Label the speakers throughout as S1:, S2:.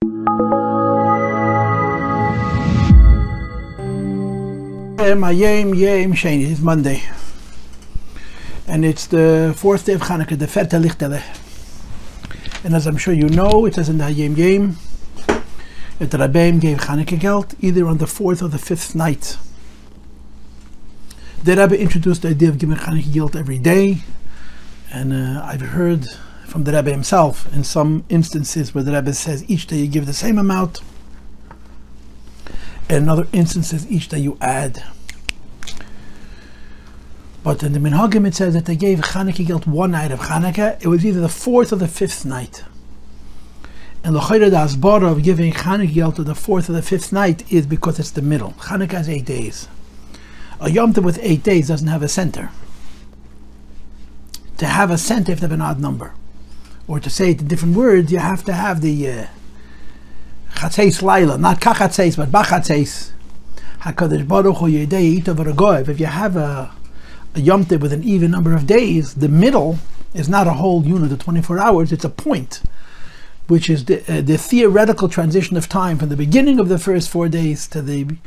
S1: It's Monday, and it's the fourth day of Chanukah, the Ferte Lichtele. And as I'm sure you know, it says in the Hayem that the Rabbi gave Chanukah geld either on the fourth or the fifth night. The Rebbe introduced the idea of giving Chanukah geld every day, and I've heard from the Rebbe himself in some instances where the Rebbe says each day you give the same amount, and in other instances each day you add. But in the Minhagim it says that they gave Chanukah geld one night of Chanukah. It was either the fourth or the fifth night. And the Chayre Asbara of giving Chanukah geld to the fourth or the fifth night is because it's the middle. Chanukah has 8 days. A Yom Tov with 8 days doesn't have a center. To have a center, you have to have an odd number. Or to say it in different words, you have to have the Chatzeis Laila, not Kachatzeis, but Bachatzeis. HaKadosh Baruch Hu Yedei Ito V'Ragoyev. If you have a Yom Tov with an even number of days, the middle is not a whole unit of 24 hours, it's a point, which is the theoretical transition of time from the beginning of the first 4 days to the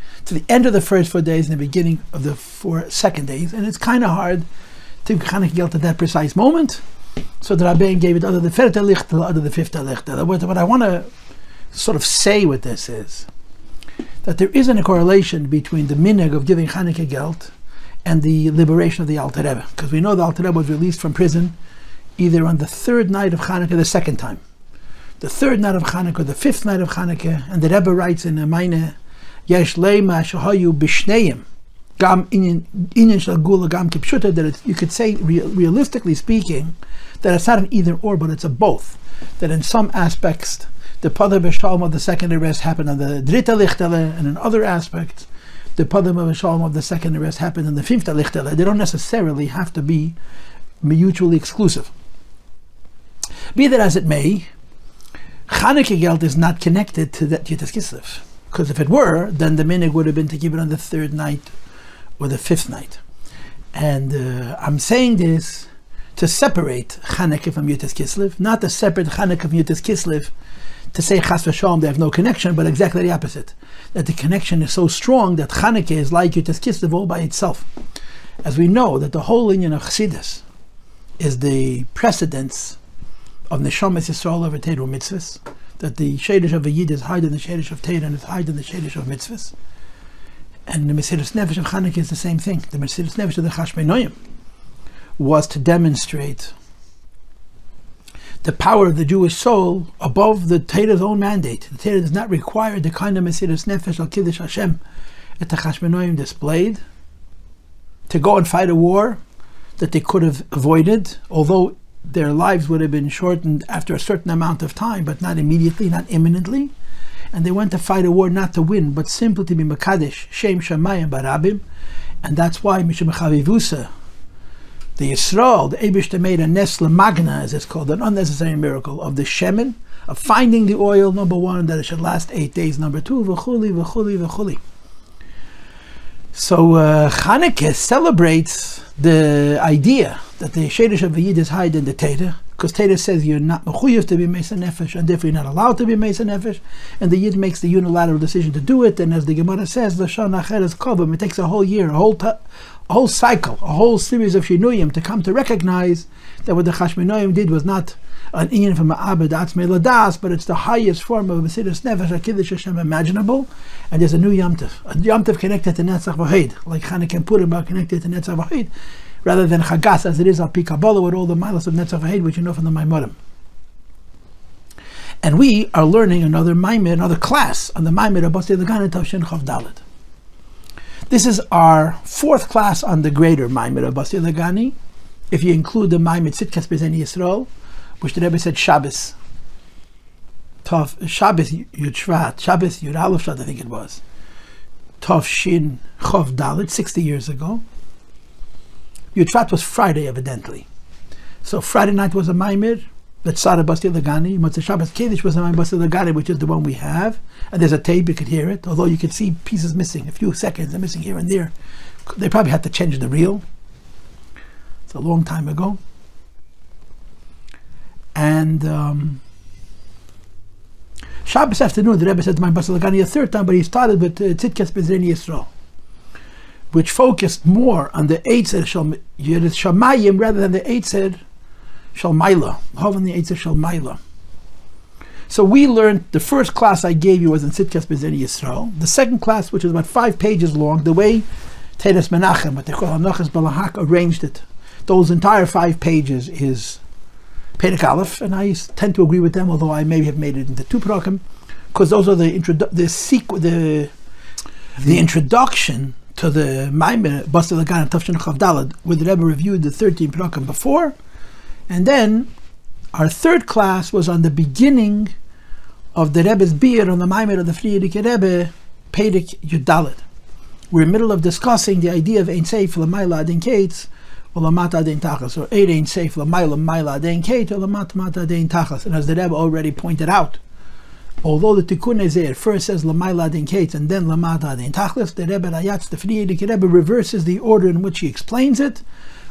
S1: end of the first 4 days and the beginning of the 4 second days. And it's kind of hard to Chanukah geld at that precise moment. So the Rabbi gave it under the Ferte Lichtele, under the Fifte Lichtele. What I want to sort of say with this is that there isn't a correlation between the minhag of giving Chanukah geld and the liberation of the Alter Rebbe, because we know the Alter Rebbe was released from prison either on the third night of Chanukah, the second time, the third night of Chanukah, the fifth night of Chanukah. And the Rebbe writes in a Meine, Yesh leima shahayu b'shneim gam inyan shel gula gam kipshuta, that you could say, realistically speaking, that it's not an either or, but it's a both. That in some aspects the Pada b'shalom of the second arrest happened on the Dritte Lichtele, and in other aspects the Pada b'shalom of the second arrest happened on the Fifte Lichtele. They don't necessarily have to be mutually exclusive. Be that as it may, Chanukah geld is not connected to that Yitas Kislev, because if it were, then the minhag would have been to give it on the third night or the fifth night. And I'm saying this to separate Chanukah from Yitas Kislev, not to separate Chanukah from Yitas Kislev to say Chas v'Shalom they have no connection, but exactly the opposite. That the connection is so strong that Chanukah is like Yitas Kislev all by itself. As we know that the whole union of Chassidus is the precedence of Neshamas Yisrael over Torah mitzvahs, that the Shadish of a Yid is higher than the Shadish of Torah and is higher than the Shadish of mitzvahs. And the Mesiras Nefesh of Chanukah is the same thing. The Mesiras Nefesh of the Chashmonaim was to demonstrate the power of the Jewish soul above the Torah's own mandate. The Torah does not require the kind of Mesiras Nefesh al Kiddush Hashem that the Chashmonaim displayed to go and fight a war that they could have avoided, although their lives would have been shortened after a certain amount of time, but not immediately, not imminently. And they went to fight a war not to win, but simply to be Makadesh, Shem Shamayim Barabim. And that's why Mishum Chavivusa, the Yisrael, the Eibishter made a Nesla Magna, as it's called, an unnecessary miracle of the Shemin, of finding the oil, number one, that it should last 8 days, number two, v'chuli, v'chuli, v'chuli. So Chanukah celebrates the idea that the Shadish of a Yid is higher than the Torah, because Torah says you're not mechuyev to be Mesa Nefesh, and therefore you're not allowed to be Mesa Nefesh, and the Yid makes the unilateral decision to do it. And as the Gemara says, L'shon Acheres Kovim, it takes a whole year, a whole cycle, a whole series of Shinuyim to come to recognize that what the Chashmonaim did was not an inyan from Ma'abed Atzmei Ladas, but it's the highest form of Mesiras Nefesh HaKiddush Hashem imaginable. And there's a new Yom Tov, a Yom Tov connected to Netzach V'Heid, like Chanukah and Purim are connected to Netzach V'Heid, rather than Chagas as it is al Pi Kabbalah with all the milas of Netzach V'Heid, which you know from the Maimorim. And we are learning another Mamer, another class on the Mamer of Basi Legani Tavshin Chav Dalet. This is our fourth class on the greater Mamer of Basi Legani, if you include the Mamer Tzidkas B'Zeni Yisrael, which the Rebbe said Shabbos, Shabbos Yud Shvat, Shabbos Yud Aleph Shvat, I think it was, Tov Shin Chav Dalet, 60 years ago. Yud Shvat was Friday, evidently. So Friday night was a Mamer that started Basi Legani. Motzei Shabbos Kiddush was a Mamer Basi Legani, which is the one we have. And there's a tape, you could hear it, although you could see pieces missing, a few seconds are missing here and there. They probably had to change the reel. It's a long time ago. And Shabbos afternoon, the Rebbe said to my Basi Legani a third time, but he started with Tzidkas B'Zrei Yisrael, which focused more on the Eitzer Shal Shamayim rather than the Eitzer Shal Maila. Hovan the Eitzer Shal Maila. So we learned, the first class I gave you was in Tzidkas B'Zrei Yisrael. The second class, which was about 5 pages long, the way Teres Menachem, what they call Hanochas Balahak, arranged it. Those entire 5 pages is Perek Aleph, and I tend to agree with them, although I may have made it into 2 parakim, because those are the introduction to the Mamer Basi Legani Tafshin Chav Daled, where the Rebbe reviewed the 13 parakim before, and then our third class was on the beginning of the Rebbe's beer on the Mamer of the Frierike Rebbe, Perek Yudaled. We're in the middle of discussing the idea of Ein Seif L'Mayla Adin Kates, or Lamata Adin Tachas, or Ein Seif L'Mayla Adin Kate, or Lamata Adin Tachas. And as the Rebbe already pointed out, although the Tikkun Ezer first says L'Mayla Adin Kate and then Lamata Adin Tachas, the Rebbe Rayatz, the Frierike Rebbe, reverses the order in which he explains it,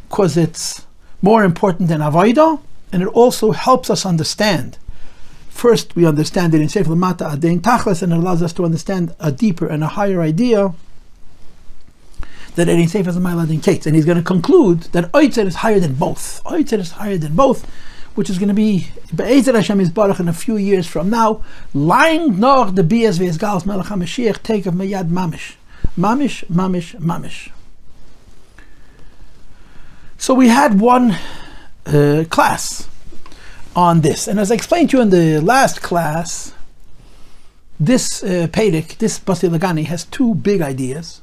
S1: because it's more important than Avodah, and it also helps us understand. First, we understand it in Seif Lamata Adin Tachas, and it allows us to understand a deeper and a higher idea that Ein Seif is a Mayla Adin Kate. And he's going to conclude that Oitzer is higher than both. Oitzer is higher than both, which is going to be Be'ezer Hashem is Baruch in a few years from now, lying noch the Bias Ve'ezgals Melech HaMashiach take of Meyad Mamish. Mamish, Mamish, Mamish. So we had one class on this. And as I explained to you in the last class, this Perek, this Basi Legani, has 2 big ideas.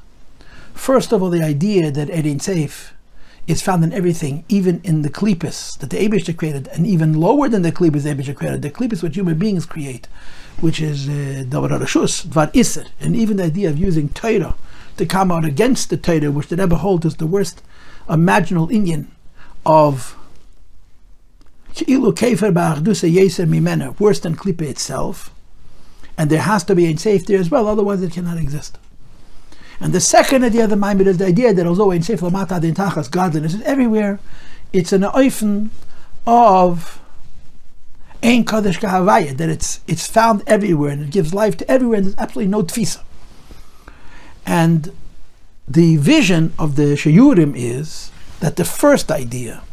S1: First of all, the idea that Ein Seif is found in everything, even in the Klipos that the Eibishter created, and even lower than the Klipos the Eibishter created, the Klipos which human beings create, which is Davar Rashus, Dvar Isser, and even the idea of using Torah to come out against the Torah, which the Rebbe holds is the worst imaginable Indian of Ki'ilu Kefer Ba'achdusa Yeser Mimena, worse than Klipa itself, and there has to be Ein Seif there as well, otherwise it cannot exist. And the second idea of the Maimon is the idea that although Ein Seif Lamata Adin Tachas, godliness is everywhere, it's an oifen of Ein Kodesh Kahavaya, that it's found everywhere and it gives life to everywhere and there's absolutely no tfisa. And the vision of the Sheyurim is that the first idea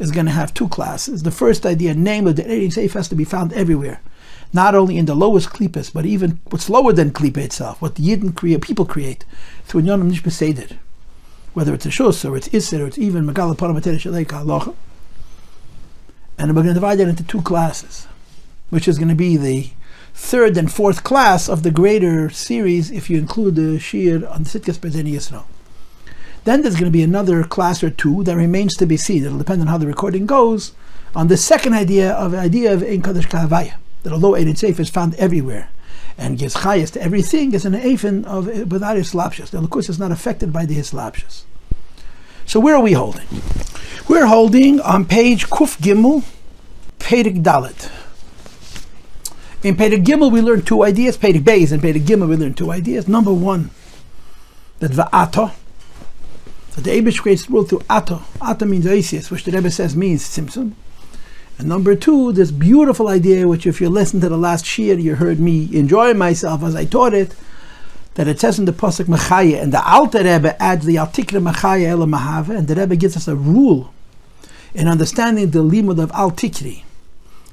S1: is going to have 2 classes. The first idea, namely that Ein Seif has to be found everywhere, not only in the lowest Klipos, but even what's lower than Klipa itself, what the Yidden create, people create, through Yonim Nish Beseder, whether it's a Shus, or it's Isser, or it's even Megala Paramatera Shaleka Halacha. And we're going to divide that into 2 classes, which is going to be the 3rd and 4th class of the greater series, if you include the Shir on the Tzidkas B'Zrei Yisrael. Then there's going to be another class or 2 that remains to be seen. It'll depend on how the recording goes, on the second idea of Ein Kodesh Kahavaya, that although Ein Seif is found everywhere and gives chayas to everything, is an eifin of without hislapshus. The Elokus is not affected by the hislapshus. So where are we holding? We're holding on page Kuf Gimel, Perek Dalet. In Perek Gimel we learned 2 ideas. Perek Beis and Perek Gimel we learned 2 ideas. Number 1, that va'ata, that the Eibush creates the world through Ata. Ata means Oisius, which the Rebbe says means Tzimtzum. And number 2, this beautiful idea, which if you listen to the last shir, you heard me enjoy myself as I taught it, that it says in the Possuk Mechaya, and the Alter Rebbe adds the Altikra Mechaya Ela Mahave, and the Rebbe gives us a rule in understanding the limud of Altikri.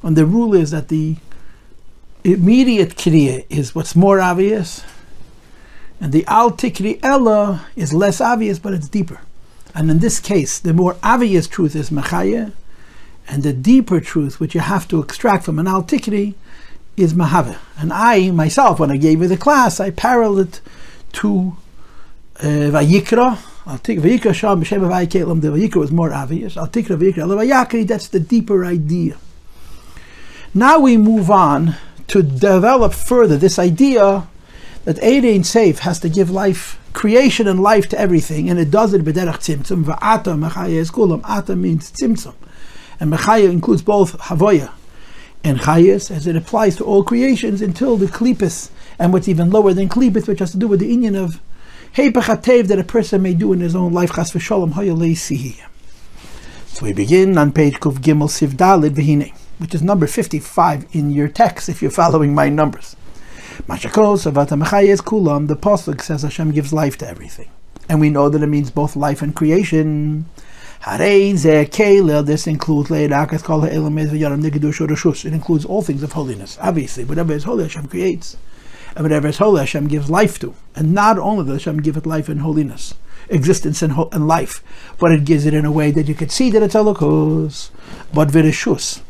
S1: And the rule is that the immediate Kriya is what's more obvious, and the Altikri Ela is less obvious, but it's deeper. And in this case, the more obvious truth is Mechaya, and the deeper truth, which you have to extract from an Al-Tikri, is Mahave. And I, myself, when I gave you the class, I paralleled it to Vayikra. Vayikra Sham B'Shem Vayikelam. The Vayikra was more obvious. Al-Tikra Vayikra Vayakri, that's the deeper idea. Now we move on to develop further this idea that Ein Seif has to give life, creation and life to everything, and it does it b'derech tzimtzum. Va'ata Mechaya is kulam. Ata means tzimtzum. And Mechaya includes both Havoya and Chayas, as it applies to all creations until the Klipos, and what's even lower than Klipos, which has to do with the inyan of Heipach HaTev that a person may do in his own life, Chas v'sholom Hayalei Sihi. So we begin on page Kuf Gimel Siv Daled V'Hinei, which is number 55 in your text, if you're following my numbers. The Possuk says Hashem gives life to everything. And we know that it means both life and creation. This includes it includes all things of holiness. Obviously, whatever is holy, Hashem creates. And whatever is holy, Hashem gives life to. And not only does Hashem give it life and holiness, existence and life, but it gives it in a way that you could see that it's elokus, but virishus,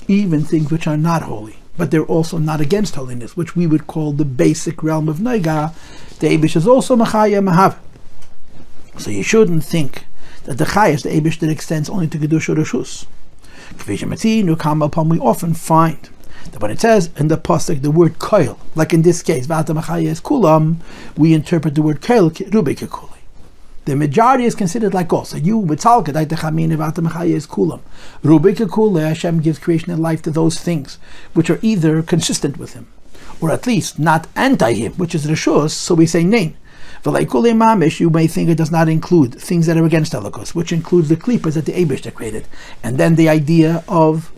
S1: even things which are not holy, but they're also not against holiness, which we would call the basic realm of Noiga. The Eibush is also Machaya Mahav. So you shouldn't think that the Chayas, the Eibush, that extends only to Kedush or Rishus. We often find that when it says in the Possuk the word koil, like in this case, we interpret the word koil Rubik. The majority is considered like us. So you with Hashem gives creation and life to those things which are either consistent with him, or at least not anti him, which is Rishus, so we say Nein. You may think it does not include things that are against Elokus, which includes the Klipas that the Eibush created. And then the idea of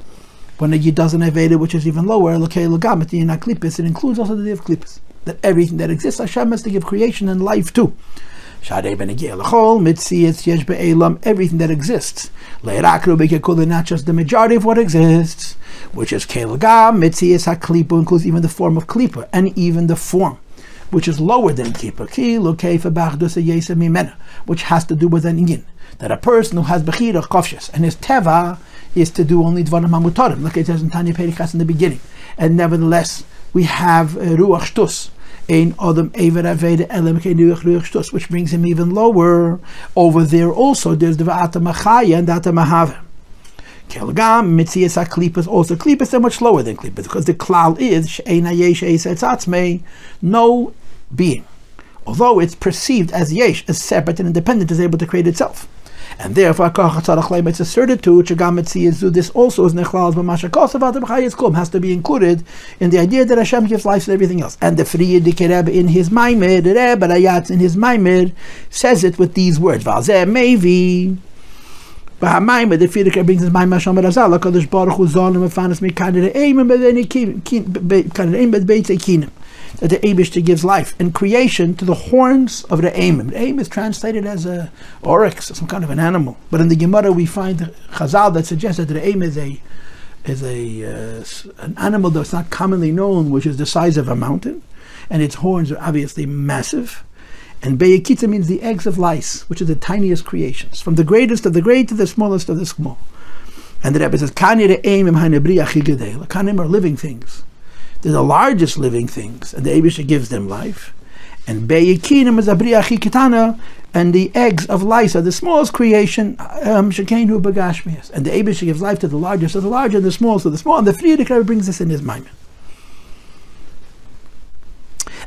S1: when it doesn't have Veda, which is even lower, it includes also the idea of Klipas. That everything that exists, Hashem has to give creation and life to. Everything that exists, not just the majority of what exists, which is Klipa, includes even the form of Klipa, and even the form which is lower than Klipa, which has to do with an inyan, that a person who has bechira kofshes and his teva is to do only dvarim hamutarim, like it says in Tanya Perikas in the beginning, and nevertheless we have ruach shtus, which brings him even lower. Over there also there's the va'ata machaya and data mahav. Klipas, also Klipas are much lower than Klipas, because the klal is no being, although it's perceived as yesh, as separate and independent, is able to create itself. And therefore it's asserted to this also is has to be included in the idea that Hashem gives life to everything else. And the Rebbe in his Mamer, Rebbe in his Mamer says it with these words. The Frierdiker brings his Mamer Shomer Azal, HaKadosh Baruch Hu Zolim Mefanas Mikane Re'im Beitzi Kinem, that the Eibush gives life and creation to the horns of the Aim. The Aim is translated as a oryx, some kind of an animal. But in the Gemara we find ChaZaL that suggests that the Aim is an animal that's not commonly known, which is the size of a mountain, and its horns are obviously massive. And Beyakitza means the eggs of lice, which are the tiniest creations, from the greatest of the great to the smallest of the small. And the Rebbe says, Kanim are living things. They're the largest living things, and the Eibush gives them life. And Kinem is Abriya Chikitana, and the eggs of lice are the smallest creation, Shekenu Bagashmias. And the Eibush gives life to the largest of the large, and the smallest of the small. And the Frierdiker brings this in his mind.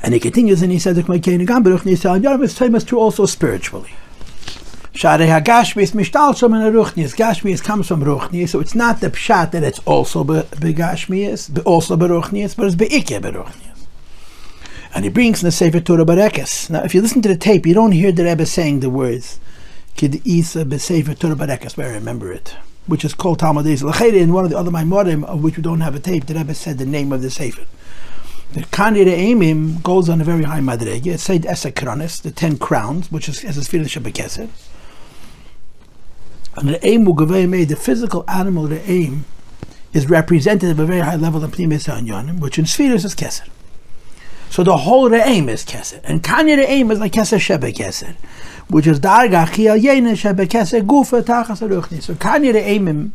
S1: And he continues and he says, it's famous true also spiritually. Gashmias comes from Ruchnias, so it's not the pshat that it's also begashmias, also beruchnias, but it's beike beruchnias. And he brings in the Sefer Torah Barekes. Now, if you listen to the tape, you don't hear the Rebbe saying the words Kid Isa beSefer Torah Barekes, where I remember it, which is called Talmud Ezel. In one of the other Maimorim, of which we don't have a tape, the Rebbe said the name of the Sefer. The Kani Re'emim goes on a very high madrege. It's said Esekronis, the 10 crowns, which is as a Sfira Kesser. And the aim made the physical animal, the aim, is representative of a very high level of Pnimis Anyonim, which in Sfiras is Kesser. So the whole aim is Kesser. And Kani aim is like Kesser Shebe Kesser, which is Darga Chial Yene Shebe Kesser Gufa Tachas Aruchni. So Kani aim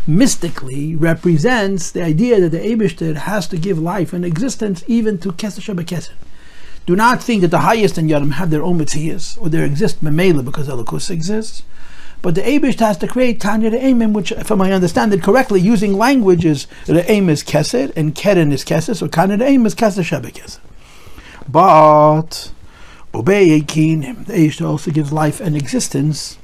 S1: mystically represents the idea that the Eibush has to give life and existence even to Kesser Shebe Kesser. Do not think that the highest in Yadam have their own Metzias, or there exist Memela because Elokus exists. But the Eibush has to create Tanya Re'emim, which, if I understand it correctly, using languages, Re'em is Kesser and Keren is Kesser, so Tanya Re'em is Kesser Shebe Kesser. But Obey Kinem, the Eibush also gives life and existence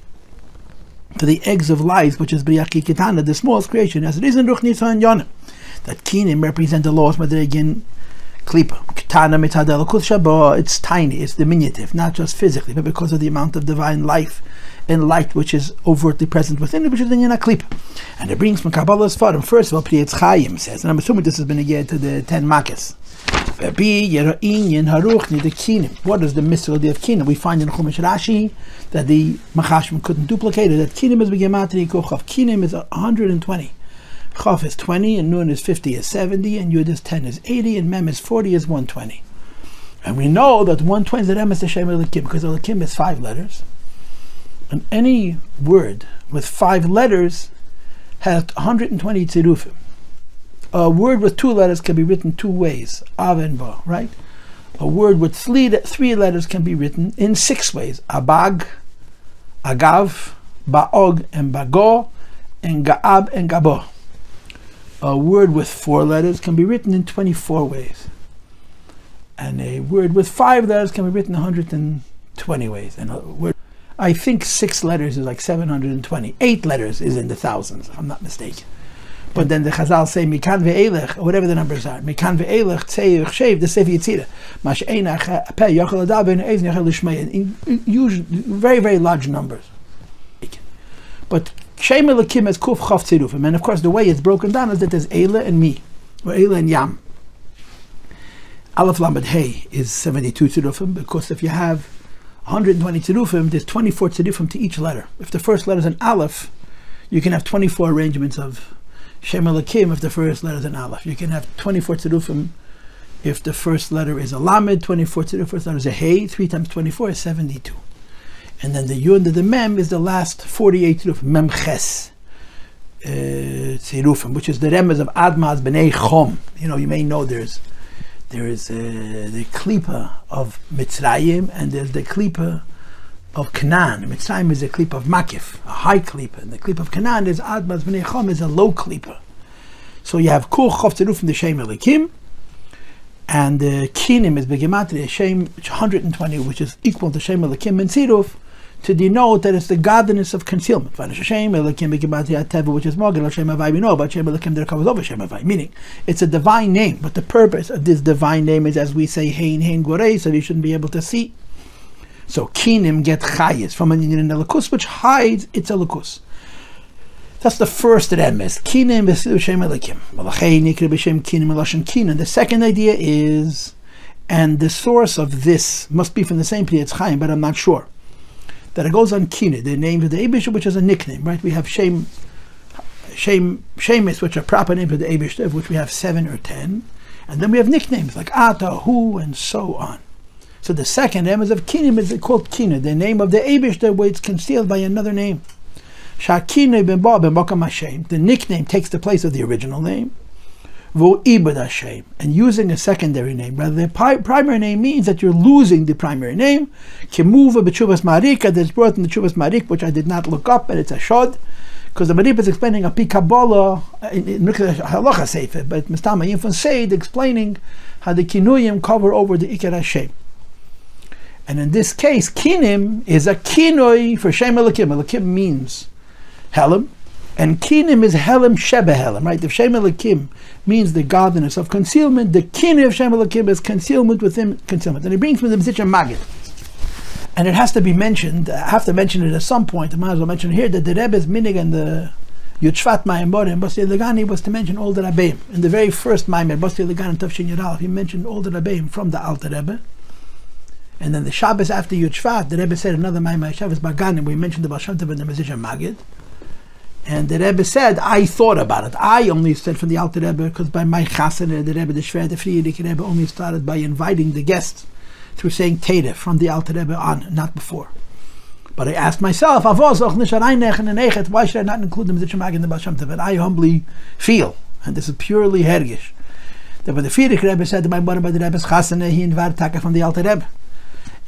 S1: to the eggs of life, which is B'yaki Kitana, the smallest creation, as it is in Ruchnis HaYonim. That Kinem represent the laws Madregin Klipa. Kitana Mitzad Elokus Shaba, it's tiny, it's diminutive, not just physically, but because of the amount of divine life and light which is overtly present within it, which is the Yana Klipa. And it brings from Kabbalah's Farim. First of all, Pri Etz Chaim says, and I'm assuming this has been again to the 10 Makkos. What is the mystery of kinem? We find in Chumash Rashi that the Machashim couldn't duplicate it. That kinem is b'gematria kochav. Kinem is 120. Chaf is 20, and Nun is 50 is 70, and Yud is 10 is 80, and Mem is 40 is 120. And we know that 120 is the Rem is the Shem Elikim, because Elikim is 5 letters. And any word with 5 letters has 120 tzirufim. A word with 2 letters can be written 2 ways, Av and Ba, right? A word with 3 letters can be written in 6 ways, Abag, Agav, Ba'og, and Bago, and Ga'ab, and Gabo. A word with 4 letters can be written in 24 ways. And a word with 5 letters can be written 120 ways. And a word, I think 6 letters is like 720. 8 letters is in the thousands, if I'm not mistaken. But then the ChaZaL say, Mikan ve'elech, whatever the numbers are, Mikan ve'elech, Tzei Shev, the Sefer Yetzirah, Mash Einach, Peh, Yochel Adav, and Eizn Yochel Lishmei, in very, very large numbers. But Shem Elikim has Kuf Chav Tzirufim, and of course the way it's broken down is that there's Eila and Mi, or Eila and Yam. Aleph Lamed Hey is 72 tzirufim, because if you have 120 tzirufim, there's 24 tzirufim to each letter. If the first letter is an Aleph, you can have 24 arrangements of Shem Elikim if the first letter is an Aleph. You can have 24 tzirufim if the first letter is a Lamed, 24 tzirufim if the first letter is a Hey, 3 times 24 is 72. And then the Yud and the Mem is the last 48 tzirufim, Mem Ches tzirufim, which is the remez of Admaz B'nei Chom. You know, you may know there is the Klipa of Mitzrayim, and there's the Klipa of Canaan. Mitzrayim is a Klipa of Makif, a high Klipa, and the Klipa of Canaan is Admaz B'nei Chom, is a low Klipa. So you have Kul Chof Tzirufim, the Shem Elikim, and the Keinim is Begematria, Shem 120, which is equal to Shem Elikim and Tziruf, to denote that it's the godliness of concealment. Shem Elikim Begematria Teva, which is Mogel, Shem Havai, we know about Shem Elikim, there covers over Shem Havai, meaning it's a divine name, but the purpose of this divine name is, as we say, Hein Hein Gorei, so you shouldn't be able to see. So Keinim get Chayes from an Indian Elikus, which hides its Elikus. That's the first remes. Keinim is Shem Elikim. The second idea is, and the source of this must be from the same place, Chaim, but I'm not sure, that it goes on Kine, the name of the Eibishter, which is a nickname, right? We have Shemis, which are proper names of the Eibishter, of which we have 7 or 10, and then we have nicknames like Ata, Hu, and so on. So the second emes of Kinim is called Kine, the name of the Eibishter, where it's concealed by another name. The nickname takes the place of the original name. And using a secondary name rather than primary name means that you're losing the primary name. Kemuva b'tshuvas marika, that's brought in the tshuvas marik, which I did not look up, and it's a shod, because the Marid is explaining a Kabbalah in halacha sefer, but Mistama Yinfon Seid explaining how the kinuyim cover over the Ikar Hashem. And in this case, kinim is a kinui for Shem Elikim. Elikim means Helam, and Keinim is Helam Sheba Helam, right? If Shem Elikim means the godliness of concealment, the Keinim of Shem Elikim is concealment within concealment. And he brings from the Mitzvah Magid. And it has to be mentioned, I have to mention it at some point, I might as well mention here, that the Rebbe's minig and the Yud Shvat Mamer and Basi Legani was to mention all the Rabbeim. In the very first Mamer, Basi Legani Tavshin Yadal, he mentioned all the Rabbeim from the Alter Rebbe. And then the Shabbos after Yud Shvat, the Rebbe said another Mamer, Shabbos Baganim, we mentioned the Baal Shem Tov and the Mitzvah Magid. And the Rebbe said, I thought about it. I only said from the Alter Rebbe, because by my chasana, the Rebbe, the Shver, the Frierdik Rebbe only started by inviting the guests through saying Teda from the Alter Rebbe on, not before. But I asked myself, why should I not include the Mitzvah Magid in the Baal Shem Tov? And I humbly feel, and this is purely hergish, that when the Frierdik Rebbe said to my brother by the Rebbe's chasana, he invited Taka from the Alter Rebbe.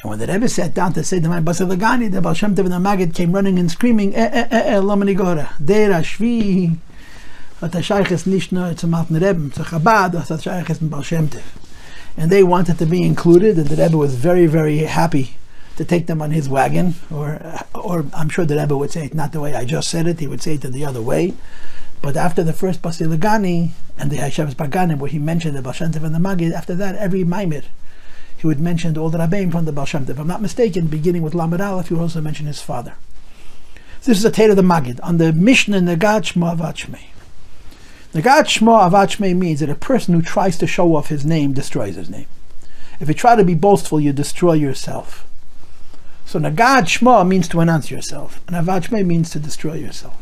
S1: And when the Rebbe sat down to say to my Basi Legani, the Baal Shem Tov and the Magid came running and screaming, Lomani Gora, Deira Shvi, Atashayches Nishna, it's a Malten Rebbe, it's a Chabad, Atashayches and Baal Shem Tov. And they wanted to be included, and the Rebbe was very, very happy to take them on his wagon, or I'm sure the Rebbe would say it not the way I just said it, he would say it the other way. But after the first Basi Legani and the Hashavas Baganim, where he mentioned the Baal Shem Tov and the Magid, after that, every Mamer, he would mention all the Rabbeim from the Baal Shem Tov. If I'm not mistaken, beginning with Lamed Aleph, he would also mention his father. This is a Teda of the Magid. On the Mishnah Negad Shma Avad Shmei. Nagad Shmo Avad Shmei means that a person who tries to show off his name destroys his name. If you try to be boastful, you destroy yourself. So Nagad Shmo means to announce yourself, and Avad Shmei means to destroy yourself.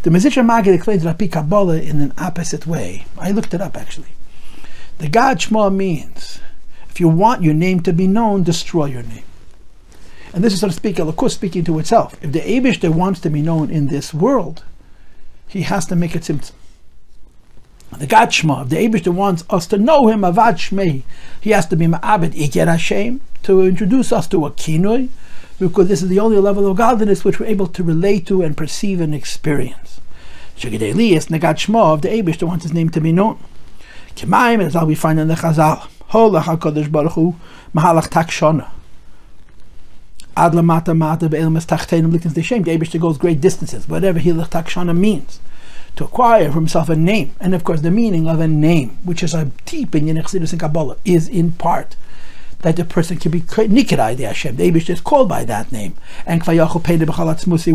S1: The Mezritcher Maggid explains Rabbi Kabbalah in an opposite way. I looked it up actually. The Nagad Shmo means if you want your name to be known, destroy your name. And this is, so to speak, Elokus speaking to itself. If the Eibishter wants to be known in this world, he has to make it tzimtzum. The Nagad Shmo, if the Eibishter wants us to know him, Avad Shmei, he has to be Ma'abed Iker Hashem, to introduce us to a Kינוי, because this is the only level of godliness which we're able to relate to and perceive and experience. Shegedei is Nagad Shmo, if the Eibishter wants his name to be known. Kemaim, as all we find in the ChaZaL, Holach HaKadosh Baruch Hu, Mahalach Tak Shana. Ad lamata mata be'ilmas tachtenim likens d'shem. The Eibishter goes great distances, whatever hilach tak shana means, to acquire for himself a name. And of course the meaning of a name, which is a deep in Chassidus and Kabbalah, is in part that the person can be nikedai the Hashem. The Eibishter is called by that name. And kvayachol peide b'chalatz musi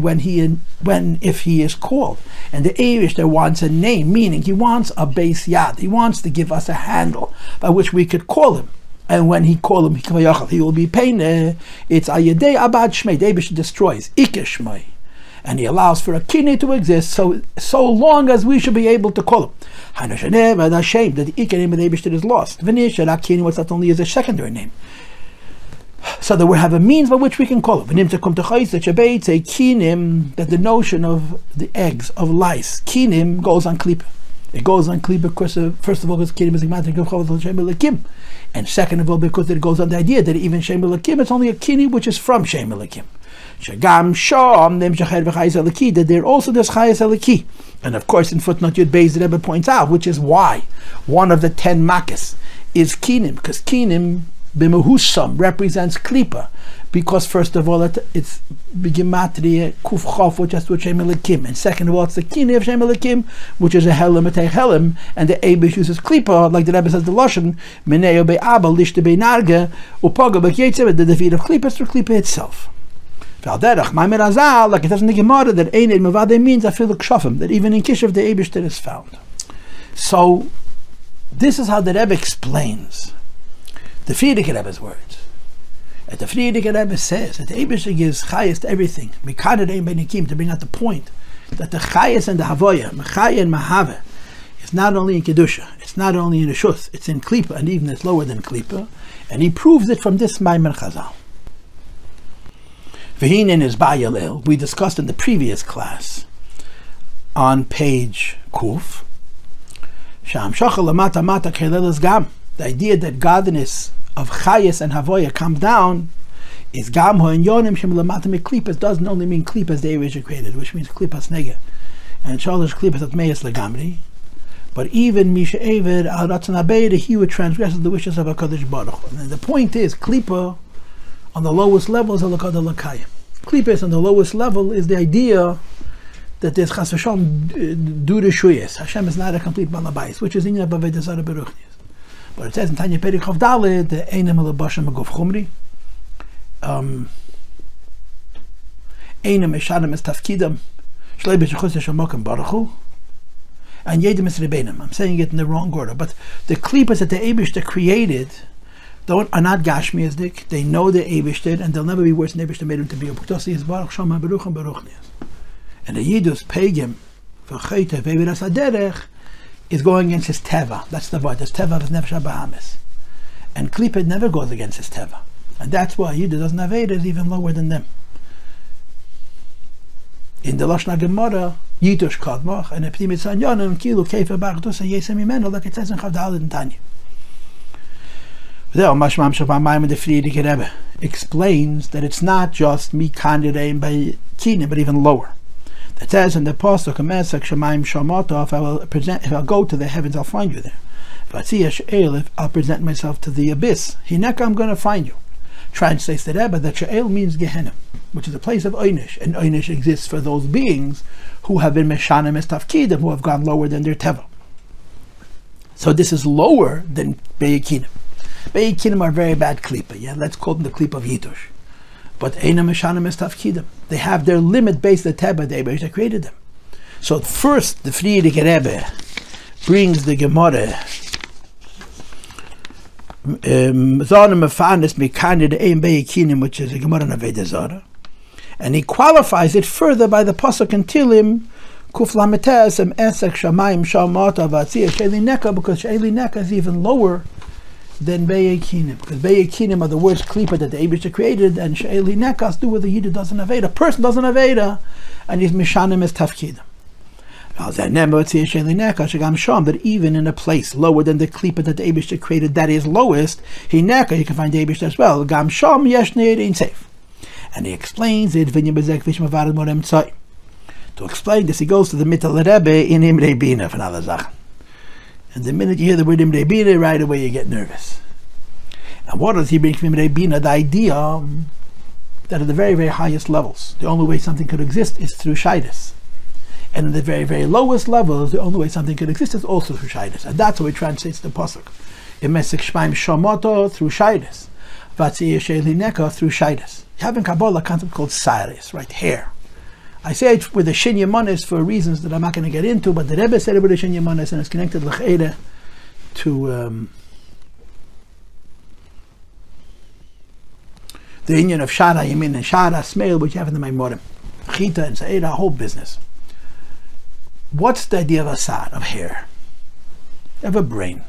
S1: when if he is called. And the Eibishter wants a name, meaning he wants a base yad. He wants to give us a handle by which we could call him. And when he call him, he will be pain. It's ayedei abad shmei. The Eibishter destroys iker shmei, and he allows for a kini to exist. So long as we should be able to call him. Hashem, that the iker name of the Eibishter is lost. Kini, what's not only is a secondary name. So that we have a means by which we can call him. That the notion of the eggs of lice, kinem, goes on Klipa. It goes on Klipa because first of all, because kinem is Elekim. And second of all, because it goes on the idea that even Shem Elekim, it's only a kini which is from Shem Elekim. Shagam Shom, that there also there's Chayas Eliki. And of course, in footnote Yud Beis, the Rebbe points out, which is why one of the 10 makas is Keinim, because Keinim b'mehusam represents Klipa, because first of all it's b'gematria kuf chof, which has to do with Shem Elekim, and second of all it's the Kini of Shem Elekim, which is a helim etei helim, and the Eibush uses Klipa, like the Rebbe says the Lashon meneo be'abel lishte be'narge upaga b'yetzev, the defeat of Klipa is through Klipa itself. V'alderach Mamer azal, like it says in the Gemara, that Eined Mevadeh means afilu kshofim, that even in Kishav the Eibush is found. So this is how the Rebbe explains the Friedrich Rebbe's words. And the Friedrich Rebbe says that the Eibishter gives chayas to everything, to bring out the point that the chayas and the havoya, mechaya and mahave, is not only in kedusha, it's not only in Reshus, it's in Klipa, and even it's lower than Klipa, and he proves it from this Mamer ChaZaL. V'hinen is Bayalel, we discussed in the previous class on page Kuf, Sham Shachal Lamata Mata Kelelas Gam. The idea that godliness of Chayas and Havoya comes down is Gam Ho and Yonim Shem Lamata Me Klipas doesn't only mean Klipas the Eibishter created, which means Klipas Nega, and Shalosh Klipas at Meyas Legamri, but even Misha Eved Al Ratzon Abeid, he who transgresses the wishes of HaKadosh Baruch Hu. And the point is, Klipa on the lowest level is Alakad Alakayim. Klipas on the lowest level is the idea that there's Chas v'Shalom du Reshuyas. Hashem is not a complete balabais, which is in Yad Baved Zara Beruchnias. But it says in Tanya Perek Chav Daled, the Einem Alabashim Agov Chumri, Einem Eshadim Es Tafkidam, Shlei B'Shechus Yeshamokim Baruch Hu, and Yedim Es Rebbeinu. I'm saying it in the wrong order, but the Klipas that the Eibishter created are not Gashmiasdik. They know the Eibishter, and they'll never be worse than the Eibishter made them to be. Upuktosi is Baruch Shama Baruchim Baruchnias. And the Yidus Pegim V'Chayte V'Viras Aderech is going against his teva. That's the word. His teva is nefesh habahamis, and Klipa never goes against his teva, and that's why Yidus doesn't have Eidah is even lower than them. In the Lashon Gemara, Yitush Kadmach and Eptimitz Anyonim Kilu Keifa Bachdusa Yesem Imenu, like it says in Chav Daled and Tanya. The Friedrich Rebbe explains that it's not just me kandidating by Keinim, but even lower. It says in the Possuk, if I'll go to the heavens, I'll find you there. Vaציעה, if I'll present myself to the abyss, Hineka, I'm going to find you. Translates the Rebbe that She'el means Gehenna, which is a place of Oynish, and Oynish exists for those beings who have been Meshanim Estafkidim, who have gone lower than their Teva. So this is lower than Be'ekinim. Be'ekinim are very bad Klipa, yeah? Let's call them the Klipa of Yitush. But Einam Meshanim Estafkidim. They have their limit based on the Teba, they created them. So first, the Friedrich Rebbe brings the Gemara which is a Gemara in Avodah Zarah, and he qualifies it further by the Possuk in Tilim Kuf Lametes Esek Shamim Vatsiya Sheili Neka, because Sheili Neka is even lower than Kinem, because Kinem are the words Klipa that the Eibishter created, and Sheili Neka has to do with the Yid doesn't have Veda. A person doesn't have Veda, and he's Mishanim as Tafkidim. That even in a place lower than the Klipa that the Eibishter created, that is lowest, he can find the Eibishter as well. Gam Sham Yeshneir in safe. And he explains it. To explain this, he goes to the Mittel Rebbe in Imrei Bina for another Sachen. And the minute you hear the word Imrei Bina, right away you get nervous. And what does he bring from Imrei Bina? The idea that at the very, very highest levels, the only way something could exist is through Shaidus. And in the very, very lowest levels, the only way something could exist is also through Shaidus. And that's how he translates the Possuk. Imesek Shmaim Shomoto through Shaidus. Vatsiya Sheili Neka through Shaidus. You have in Kabbalah a concept called Saris, right? Hair. I say it with a Shin Yamanis for reasons that I'm not going to get into, but the Rebbe said it with a Shin Yamanis, and it's connected l'ch'eda to the union of Shara Yamin and Shara Smeil, which you have in the Maimorim. Chita and Sa'eda, a whole business. What's the idea of asad, of hair? You have a brain.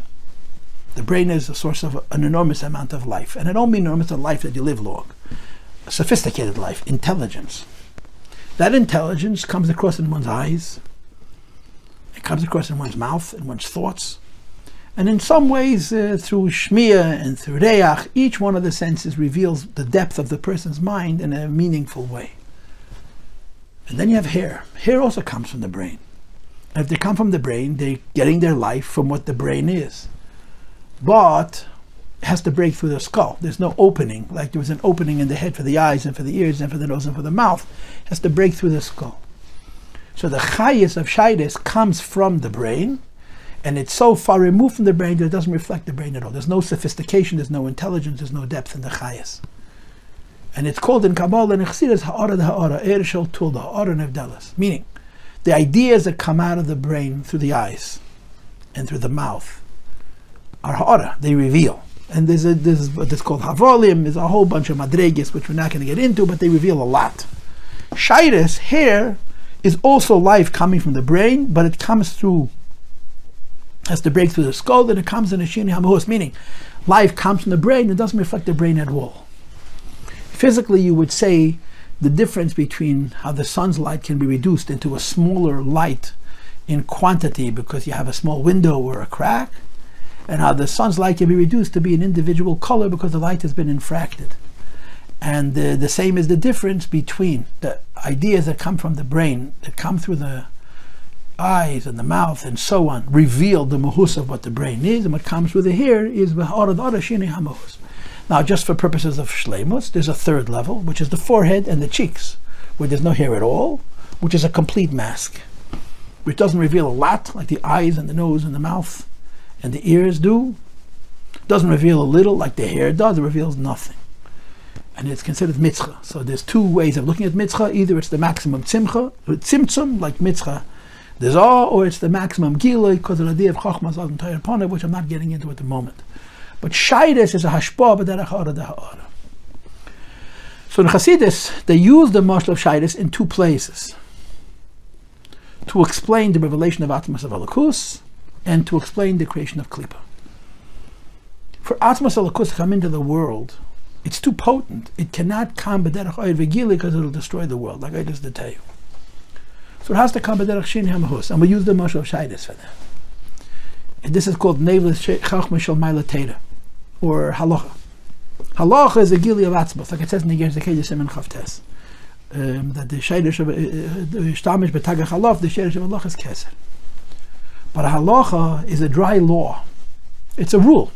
S1: The brain is a source of an enormous amount of life. And I don't mean enormous of life that you live long. A sophisticated life, intelligence. That intelligence comes across in one's eyes. It comes across in one's mouth, in one's thoughts. And in some ways, through shmiya and through reach, each one of the senses reveals the depth of the person's mind in a meaningful way. And then you have hair. Hair also comes from the brain. And if they come from the brain, they're getting their life from what the brain is. But it has to break through the skull. There's no opening, like there was an opening in the head for the eyes and for the ears and for the nose and for the mouth. It has to break through the skull. So the chayis of shaides comes from the brain, and it's so far removed from the brain that it doesn't reflect the brain at all. There's no sophistication, there's no intelligence, there's no depth in the chayis. And it's called in Kabbalah and Chassidus ha'ara d'ha'ara, er shel tul ha'ara nevdalas, meaning the ideas that come out of the brain through the eyes and through the mouth are ha'ara, they reveal. And there's what's called havolim, there's a whole bunch of madreges which we're not going to get into, but they reveal a lot. Shaides, hair, is also life coming from the brain, but it comes through, has to break through the skull, and it comes in a shini hamahus, meaning life comes from the brain and doesn't reflect the brain at all. Physically, you would say the difference between how the sun's light can be reduced into a smaller light in quantity because you have a small window or a crack, and how the sun's light can be reduced to be an individual color because the light has been infracted. And the same is the difference between the ideas that come from the brain, that come through the eyes and the mouth and so on, reveal the mahus of what the brain is, and what comes through the hair is v'ha'ara shini hamahus. Now, just for purposes of shleimus, there's a third level, which is the forehead and the cheeks, where there's no hair at all, which is a complete mask, which doesn't reveal a lot, like the eyes and the nose and the mouth and the ears do. Doesn't reveal a little, like the hair does. It reveals nothing. And it's considered mitzcha. So there's two ways of looking at mitzcha. Either it's the maximum tzimtzum, like mitzcha dezah, or it's the maximum gilui, because of the idea of chokhmah zal and tayr panah, which I'm not getting into at the moment. But shaides is a hashpah b'derech ha'ara d'ha'ara. So in Chassidus, they use the mashal of shaides in two places. To explain the revelation of Atmas of Elokus, and to explain the creation of Klipa. For Atmas Elokus to come into the world, it's too potent. It cannot come b'derech ha'ir v'gili because it'll destroy the world, like I just did tell you. So it has to come b'derech shini hamahus, and we use the mashal of shaides for that. And this is called Nevelis Chachma Shel Maila Teda, or Halacha. Halacha is a gili of Atzmos, like it says in the Gerzekei Simen Chavtes, that the Sheidish of Shtamish B'Tagach Halav, the Sheidish of Halacha is Kesser. But a Halacha is a dry law. It's a rule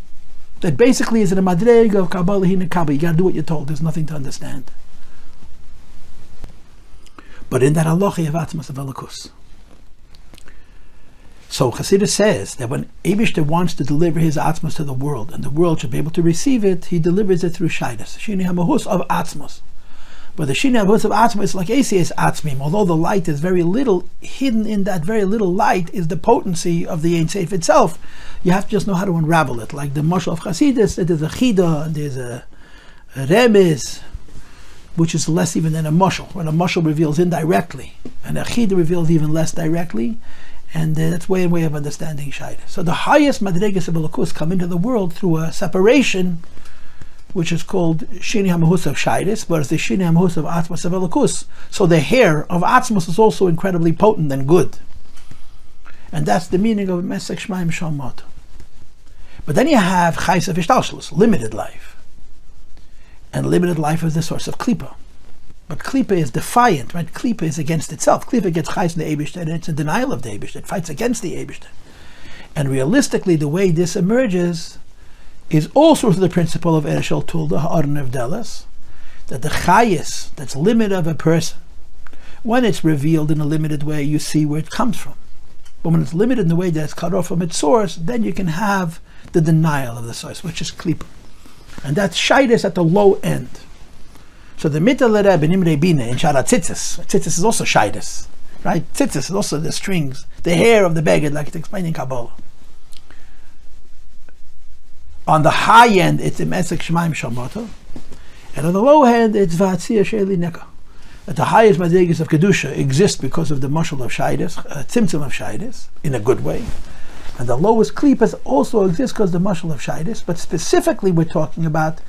S1: that basically is in a madreg of Kabbalah Hina Kabbalah. You got to do what you're told. There's nothing to understand. But in that Halacha you have Atzmos of Elokus. So Chassidus says that when Eibishter wants to deliver his Atzmos to the world, and the world should be able to receive it, he delivers it through Shaides, Shini HaMahus of Atzmos. But the Shina Mahus of Atzma is like ACS Atzmim. Although the light is very little, hidden in that very little light is the potency of the Ein Sof itself. You have to just know how to unravel it. Like the Mashal of Chassidus, there's a Chida, and there's a Remez, which is less even than a Mashal. When a Mashal reveals indirectly, and a Chida reveals even less directly, and that's way and way of understanding Shaila. So the highest Madregas of Elokus come into the world through a separation, which is called Shini HaMahus of Shaila, whereas the Shini HaMahus of Atzmas of Elokus. So the hair of Atzmas is also incredibly potent and good. And that's the meaning of Mesech Shmaim Shalmot. But then you have Chayes of Ishtalshlus, limited life. And limited life is the source of Klipa. But Klipa is defiant, right? Klipa is against itself. Klipa gets Chayes in the Eibishter, and it's a denial of the Eibishter. It fights against the Eibishter. And realistically, the way this emerges is also through the principle of Ereshel Tulda, Ha'aron of Delas, that the Chayes, that's limit of a person, when it's revealed in a limited way, you see where it comes from. But when it's limited in the way that it's cut off from its source, then you can have the denial of the source, which is Klipa. And that's Shaidus at the low end. So the Mital Rebbe Nimrei Bina in Shara Tzitzis. Tzitzis is also Shaidus, right? Tzitzis is also the strings, the hair of the beggar, like it's explained in Kabbalah. On the high end, it's a Mesech Shemaim Shalmoto, and on the low end, it's Va'atzia She'eli Neka. That the highest Madrigas of Kedusha exist because of the Mashal of Shaidus, Tzimtzum of Shaidus, in a good way. And the lowest Klipas also exists because of the Mashal of Shaidus, but specifically we're talking about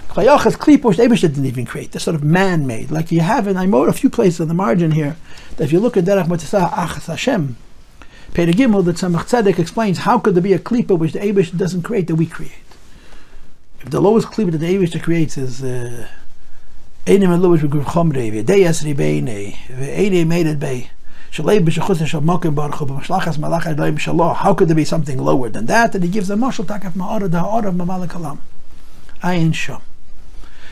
S1: Klipos, Klipos, the Eibishter didn't even create. They're sort of man-made. Like you have, and I wrote a few places on the margin here, that if you look at Derech Motzasah Achas Hashem, Perek Gimel, that Tzemach Tzedek explains how could there be a Klipa which the Eibishter doesn't create that we create. If the lowest Klipa that the Eibishter creates is Einim and Lewis Begruv Chomrei, V'deyas Ribeine, V'einei Meided Bei, Shalei B'shachus Shal Mokim Baruch Hu, B'mashlachas Malach Elohim Shalom. How could there be something lower than that? And he gives a mashal takaf ma'ara da'ara of Mamal Kalam. Ayin Shom.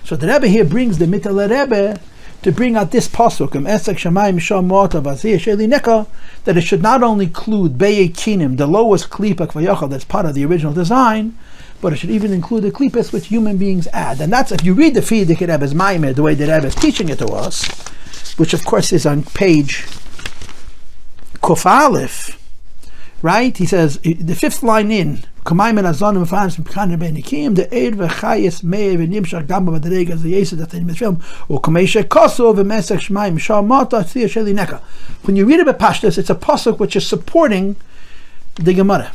S1: So the Rebbe here brings the Mital Rebbe to bring out this Possuk, Esek Shamayim Shom Mota Vaziya Sheli Neka, that it should not only include Beye Keinim, the lowest Klipa Kvayachal that's part of the original design, but it should even include the Klipos which human beings add. And that's, if you read the Frierdiker Rebbe's Mamer, the way the Rebbe is teaching it to us, which of course is on page Kuf Aleph, right? He says, the fifth line in, Kamayim and Azonim Fans from Kani Ben Nikim, the Eid V'chayes Meir V'nimshach Gamba V'dereg as the Yossi that in Mitzvim, or Kamesha Koso V'mesech Shmaim Shamata Tzia Sheli Neka. When you read about Pashtus, it's a Possuk which is supporting the Gemara.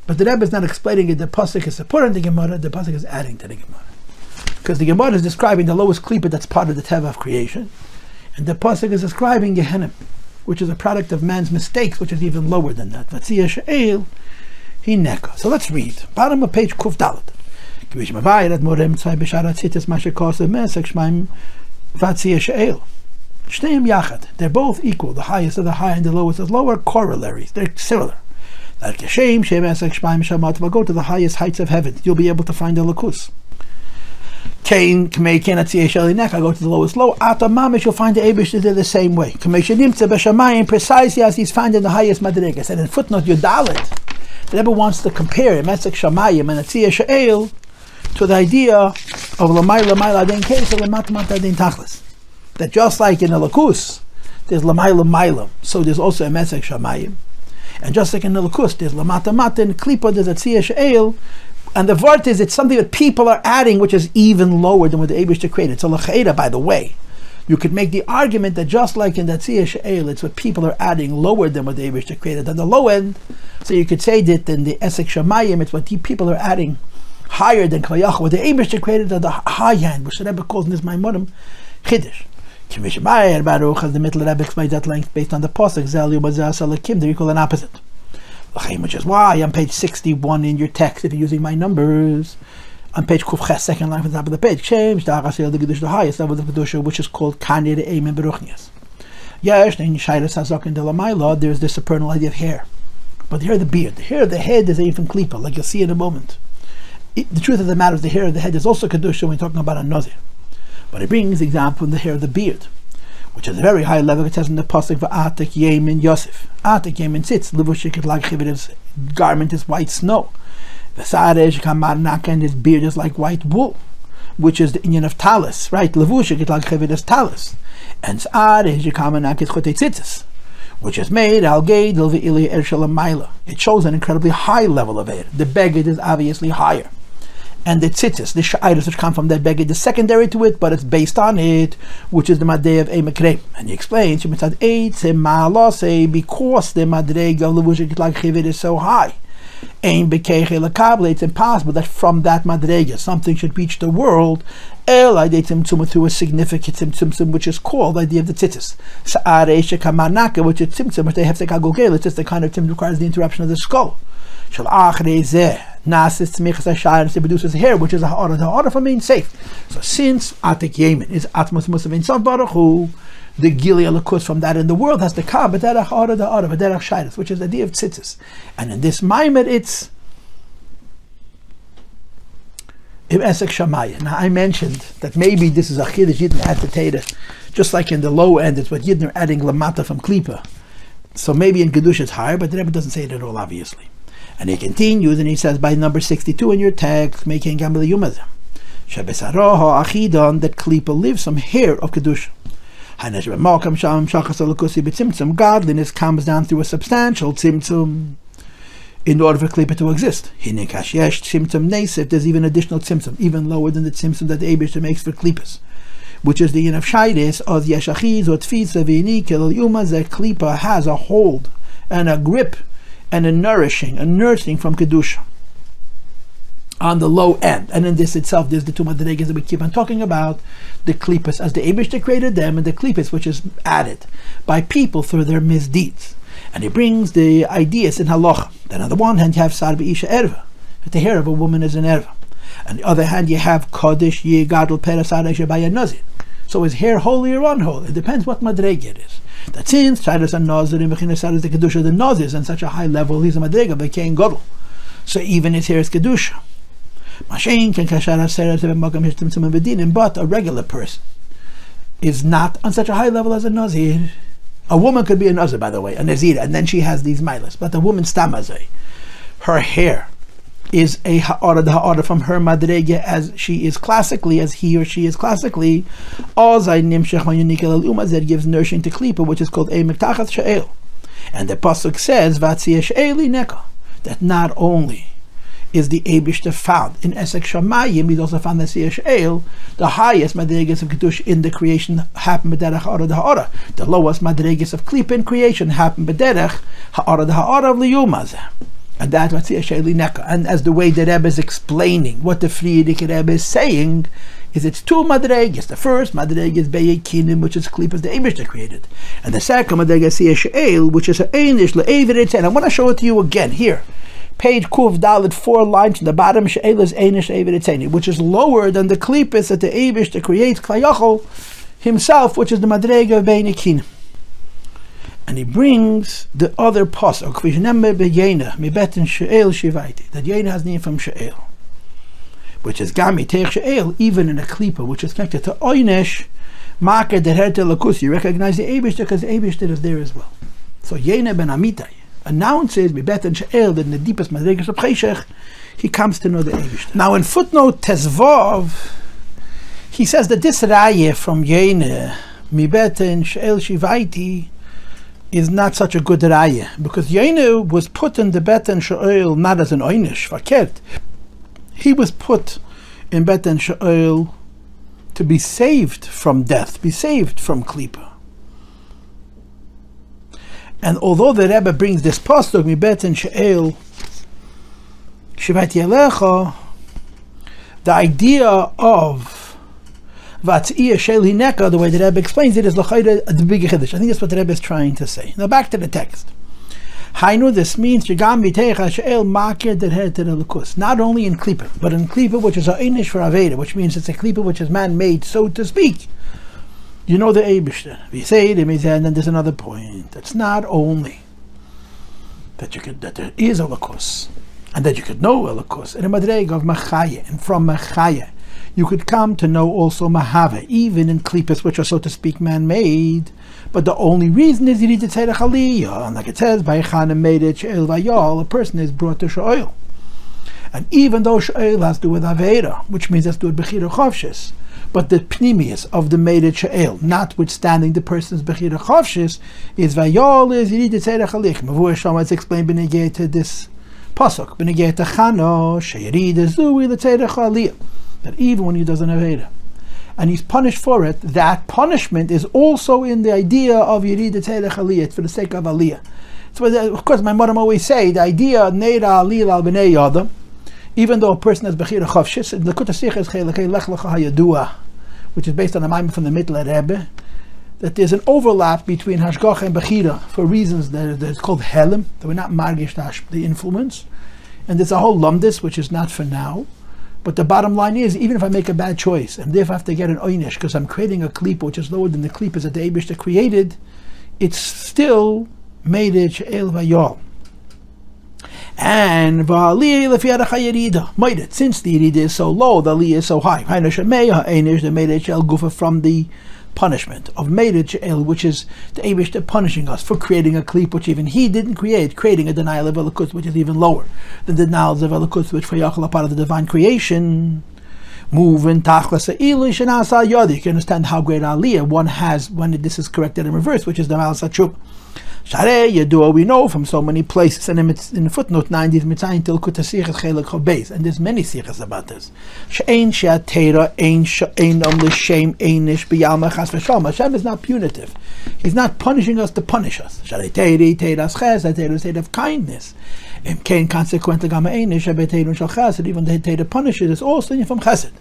S1: But the Rebbe is not explaining it. The Possuk is supporting the Gemara, the Possuk is adding to the Gemara. Because the Gemara is describing the lowest Klipa that's part of the Teva of creation. And the Possuk is describing Gehenim, which is a product of man's mistakes, which is even lower than that. Vatsiya she'el hi neka. So let's read. Bottom of page Kuf Dalet. Kvish mavayir ad morem tzai b'shara tzitzis mashe kosev mesek shmaim vatsiya she'el. Shteim yachad. They're both equal. The highest of the high and the lowest of lower corollaries. They're similar. Like Hashem, Shem mesek shmaim shamat. Go to the highest heights of heaven. You'll be able to find the lakus. Kain k'mei ken atziyah sheli neka, go to the lowest low. Ata mamish, you'll find the Eibishter there the same way. K'mei shenimtze b'shamayim, precisely as he's found in the highest madrigas. And in footnote Yudalit, the Rebbe wants to compare Mesek Shamayim and Atziyah She'el to the idea of Lamay Lamay Laden Kesser and Matmat Laden Tachlis. That just like in the Lakus, there's Lamay Lamaylam, so there's also a Mesek Shamayim. And just like in the Lakus, there's Lamata Matin, Klipa, there's Atziyah She'el. And the Vart is, it's something that people are adding which is even lower than what the Eibishter created. So L'chaira, by the way, you could make the argument that just like in the Atziyah She'el, it's what people are adding lower than what the Eibishter created on the low end. So you could say that in the Esek Shamayim, it's what people are adding higher than Kvayach, what the Eibishter created on the high end, which the Rebbe calls in his Maimonim Chiddush. Kvish mavayir Baruch, as the Mital Rebbe explains at length based on the Possuk, ChaZaL Alakim, they're equal and opposite. Which is why on page 61 in your text, if you're using my numbers, on page Kuf Ches, second line from the top of the page, the highest level of Kedusha, which is called Kani de Eim and Beruchnias. Yes, in Shairas Hazak and Delamayla, there's this supernal idea of hair. But the hair of the beard, the hair of the head is even Klipa, like you'll see in a moment. The truth of the matter is the hair of the head is also Kedusha when we're talking about a Nazir. But it brings the example in the hair of the beard, which is a very high level. It says in the Possuk, Va'atek Yemin Yosef. Atek Yemin sits, Livushik like his garment is white snow. V'sarej Kamar Naka, and his beard is like white wool. which is the union of talis, right? Levusha get like chevidas talis, and s'ar is yekamanakit chotetzitzis, which is made al geidel ve'ili ershalayla. It shows an incredibly high level of air. The beged is obviously higher, and the tzitzis, the sha'iris which come from that beged, is secondary to it, but it's based on it, which is the madei of makre. And he explains because the madrega of levusha get like chevid is so high. It's impossible that from that madrega something should reach the world through a significant tzimtzum, which is called the idea of the tzitzis. Which is tzimtzum, which they have to kagogel. It's just the kind of tzimtzum requires the interruption of the skull. It produces hair, which is a ha'ara for being safe. So since atik yemen is atmos musav in sav baruch hu, the gili alakus from that in the world has the ka b'derech ha'ara da'ara b'derech shayris, which is the idea of tzitzis. And in this Mamer it's esek shamayim. Now I mentioned that maybe this is a chiddush Yidden had to take it, just like in the low end it's what Yidden are adding lamata from Klipa. So maybe in Kedusha it's higher, but the Rebbe doesn't say it at all, obviously. And he continues and he says by number 62 in your text, making gamel yumazim, shebesaroha achidon, that Klipa lives some hair of Kedusha. Godliness comes down through a substantial tzimtzum in order for Klipa to exist. There's even additional tzimtzum, even lower than the tzimtzum that the Eibishter makes for Klipas, which is the yin of shaydes of yeshachiz or tfisa v'inikel yuma, that Klipa has a hold and a grip and a nursing from Kedusha on the low end. And in this itself there's the two madregas that we keep on talking about, the Klipos as the Eibishter created them, and the Klipos which is added by people through their misdeeds. And he brings the ideas in halacha. Then on the one hand you have sar b'isha erva, that the hair of a woman is an erva. On the other hand you have kodesh yigadol perasar by nazir. So is hair holy or unholy? It depends what madrega it is. That since Shaidas and Nazir and Mechinas is the Kedusha, the Nazir is on such a high level, he's a madrega, but he can't godel. So even his hair is Kedusha. But a regular person is not on such a high level as a Nazir. A woman could be a Nazir, by the way, a Nazira, and then she has these milas. But the woman stamazay, her hair is a ha'ara from her madrega as she is classically, as he or she is classically. That gives nourishing to Klipa, which is called a mektachat shael. And the Possuk says vatsiya, that not only is the Eibishter found in esek shamayim, he's also found the shael, the highest madregas of Kedush in the creation happen b'derech ha'ara da'ara. The lowest madregas of Klipa in creation happen b'derech ha'ara da'ara of liyumazeh. And that's what Neka. And as the way the Rebbe is explaining what the Friedrich Rebbe is saying, is it's two madregas. The first madrega is kinem, which is Klipas the Eibishter created, and the second madrega is Shaul, which is einish le'evirit. And I want to show it to you again here, page Kuv Dalet, 4 lines from the bottom. Shaul is einish le'evirit, which is lower than the Klipas that the Eibishter creates Klayachol himself, which is the madrega of kinem. And he brings the other Possuk, that Yena has name from Shaul, which is Gami Teich Shaul, even in a Klipa, which is connected to Oynesh, Maker der Herte Lakus. You recognize the Eibishter because the Eibishter is there as well. So Yena ben Amitai announces Mibeten Shaul that in the deepest Madregas of Cheshech, he comes to know the Eibishter. Now in footnote Tezvav, he says that this Raya from Yena, Mibeten Shaul Shivaiti, is not such a good raya, because Yenu was put in the Beten Shaul not as an oynish fakert. He was put in Beten Shaul to be saved from death, be saved from Klipa. And although the Rebbe brings this Possuk mi Beten Shaul Shivat Yelecha, the idea of Vatsiya Sheli Neka, the way the Rebbe explains it, is l'chayda the big chiddush. I think that's what the Rebbe is trying to say. Now back to the text. Hainu, this means Shigam B'Teicha She'el Makir Derher Terelikus. Not only in Klipa, but in Klipa, which is a Einish for Aveda, which means it's a Klipa which is man-made, so to speak. You know the Eibishter. We say it, and then there's another point. It's not only that there is a Lakus, and that you could know a Lakus, and a Madreg of Machaya, and from Machaya you could come to know also Mahava, even in Klipas, which are, so to speak, man-made. But the only reason is you need to say the Aliya. And like it says, by Chana made it She'el Vayal, a person is brought to Shaul. And even though She'el has to do with Aveda, which means has to do with Bechira Chavshis, but the pnimius of the Meided She'el, notwithstanding the person's Bechira Chavshis, is Vayol is Yirid Tzedach Alik. Mavur Shama is explained benegay to this Possuk, benegay to Chana, She'yirid Zui L'Tzedach Aliya, that even when he does an Aveda, and he's punished for it, that punishment is also in the idea of Yirid Tzedach Aliya. It's for the sake of Aliya. So, of course, my mother always say the idea Neira Alil al Bnei Yadam, even though a person has Bechira Chavshis, in the Kutasichas Chelakei Lech Lecha Hayadua, which is based on a Mamer from the middle at Rebbe, that there's an overlap between Hashgacha and Bechira for reasons that it's called Helim, that we're not margish the influence, and there's a whole lumdis which is not for now. But the bottom line is, even if I make a bad choice, and therefore I have to get an oynish because I'm creating a Klipa which is lower than the Klipas that the Eibishter created, it's still made it She'el Vayol. And since the Yerida is so low, the Aliya is so high. The made it She'el Gufa from the punishment of Meided She'el, which is the Eibishter punishing us for creating a Klip which even he didn't create, creating a denial of Elokus which is even lower than the denials of Elokus which for Yachal are part of the divine creation. Moving Tachlas Ilu Shanasa Yodi. You can understand how great Aliya one has when this is corrected in reverse, which is the Malas Tshuva. Sharei Yadua, we know from so many places, and it's in footnote 90, Mitzayin till Kutasichas Chelak Chobeis, and there's many sichas about this. She'ein she'atera, ein l'shem, einish b'yalma chas v'shalom. Hashem is not punitive. He's not punishing us to punish us. Sharei teiri, teiras ches, a teira state of kindness. Im kein consequently gama einish, a beteirun shal chesed, even the teira punishes is also from chesed.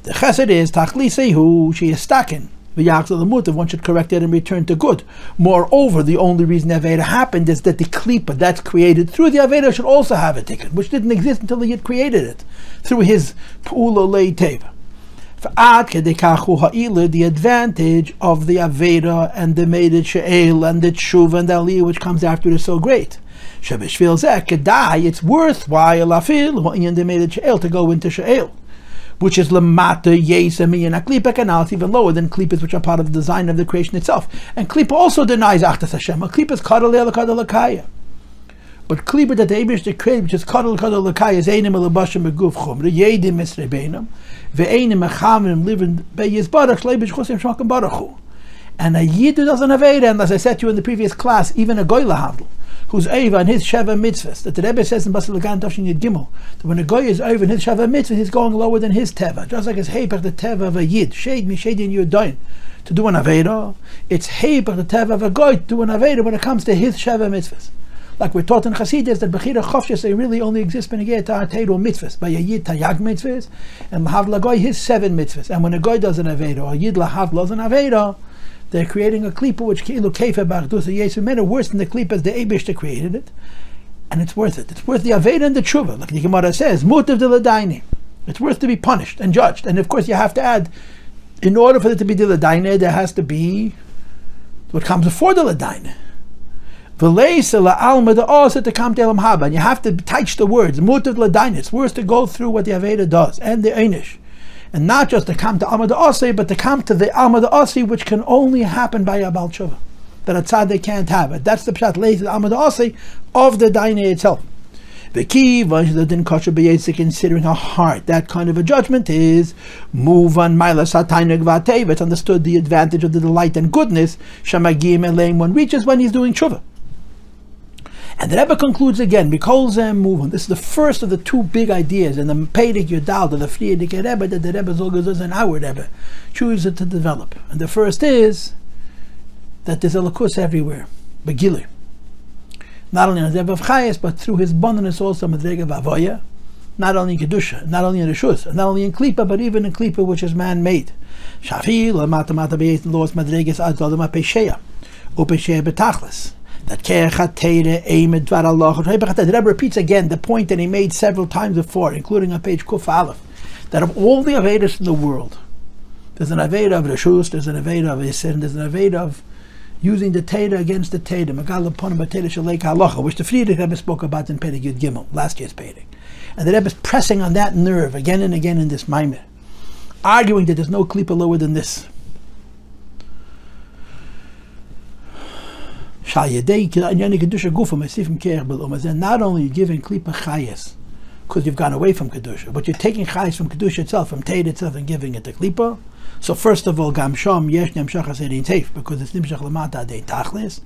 S1: The chesed is tachlisehu, she is stacking. The one should correct it and return to good. Moreover, the only reason the Aveda happened is that the Klipa that's created through the Aveda should also have a ticket, which didn't exist until he had created it through his P'ula Lei Teva. The advantage of the Aveda and the Meided She'el and the Tshuva and the Aliya which comes after it is so great. It's worthwhile to go into She'el, which is Lamata, Yesami, and a Klipa canal, it's even lower than Klipas which are part of the design of the creation itself. And Klipa also denies Achtas Hashem. A Klipa is Kadal Lakaya. But Klipa that the Eibishter created, which is Kadal Lakaya, is Einim Elabashim Beguf Chumra, Yedim Esrebenam, Ve'einim Echamim, living Beyes Baruch, Shleibish Chosim Shmakim Baruchu. And a Yid who doesn't have Aveda, and as I said to you in the previous class, even a Goy Lahavdl, who's Eva and his Sheva mitzvahs, that the Rebbe says in Basi Legani Tafshin Yid Gimel, that when a Goy is Eva and his Sheva mitzvahs, he's going lower than his Teva, just like it's Heipach the Teva of a Yid, Shade me, Shade in your doin, to do an Aveda. It's Heipach the Teva of a Goy to do an Aveda when it comes to his Sheva mitzvahs. Like we're taught in Chassidus that Bechira Chavshis, they really only exist when you get to Ateiru mitzvahs, by a Yid Tayag mitzvahs, and Lahav Lagoy his 7 mitzvahs. And when a Goy does an Aveda, or a Yid Lahav does an Aveda, they're creating a Klipa which Ki'ilu Keifa B'Achdus Yesu made it worse than the Klipas the Eibishter created it, and it's worth it. It's worth the Aveda and the Tshuva, like the Gemara says, Mutav de L'Daini. It's worth to be punished and judged, and of course you have to add, in order for it to be de L'Daini, there has to be what comes before de L'Daini. V'leisa la'alma da'osa to come to Elam Haba, and you have to touch the words Mutav L'Daini. It's worth to go through what the Aveda does and the Einish. And not just to come to Alma Da'asi, but to come to the Alma Da'asi, which can only happen by a Baal Tshuva, that a tzaddik can't have it. That's the pshat leis Alma Da'asi of the Daine itself. The key that didn't kosher b'yetzik, considering how hard that kind of a judgment is, move on milas hataynig v'ateva. It's understood the advantage of the delight and goodness shamagim elaim one reaches when he's doing tshuva. And the Rebbe concludes again, because move on. This is the first of the 2 big ideas in the Peirik Yudal, the Friedik Rebbe, that the Rebbe Zolgazuz and our Rebbe chooses to develop. And the first is that there's a Elokus everywhere, Begili. Not only in the Rebbe of Chayes, but through his abundance also in the Rebbe of Avoya, not only in Kedusha, not only in Rishus, not only in Klipa, but even in Klipa which is man-made. Shafi, Lamata Mata Beis, Los Madreges, Adlodama Pesheya, Upesheya Betachlis. That the Rebbe repeats again the point that he made several times before, including on page Kuf Aleph, that of all the Avedas in the world, there's an Aveda of Rishus, there's an Aveda of Isin, there's an Aveda of using the Teda against the Teda, which the Friedrich Rebbe spoke about in Perek Yud Gimel, last year's Perek. And the Rebbe is pressing on that nerve again and again in this Mamer, arguing that there's no Klipa lower than this. And not only giving Klipa Chayes because you've gone away from Kedusha. But you're taking Chayes from Kedusha itself, from Teid itself, and giving it to Klipa. So first of all, Gam Shom Yesh Nemshach Aserin Teif, because it's Nimshach Lamata De Tachlis.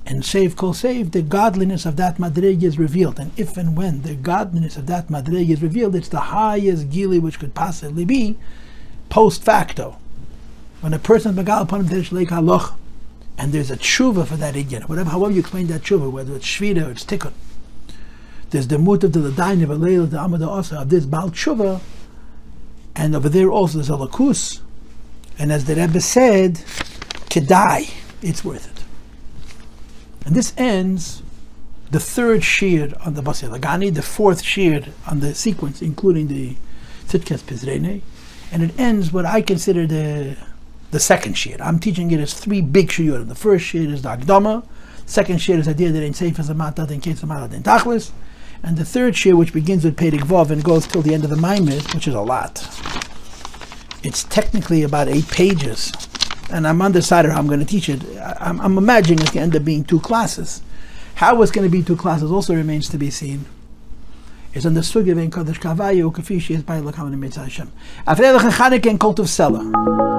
S1: And save kol save, the godliness of that madrig is revealed. And if and when the godliness of that madrig is revealed, it's the highest gili which could possibly be post facto. When a person begal upon him Deresh Leik Haloch, and there's a tshuva for that Indian, however you explain that tshuva, whether it's shvira or it's tikkun, there's the mutav to the dain of a leil, the amada osa of this Baal tshuva, and over there also there's a lakus. And as the Rebbe said, to die, it's worth it. And this ends the third shir on the Basi Legani, the fourth shir on the sequence, including the Tzidkes Pizrene, and it ends what I consider the second shir. I'm teaching it as three big shir. The first shir is the Akdama, the second shir is the idea that ain't safe as a matad in case of matad in Tachlis, and the third shir, which begins with Perek Vav and goes till the end of the Mamer, which is a lot. It's technically about 8 pages. And I'm undecided how I'm going to teach it. I'm imagining it's going to end up being 2 classes. How it's going to be 2 classes also remains to be seen. It's on the Sugya Vein Kodesh Kavayu, Kafishi is by Elokam and Mitzvah Hashem. After Elokam Chanukah and Cult of Selah.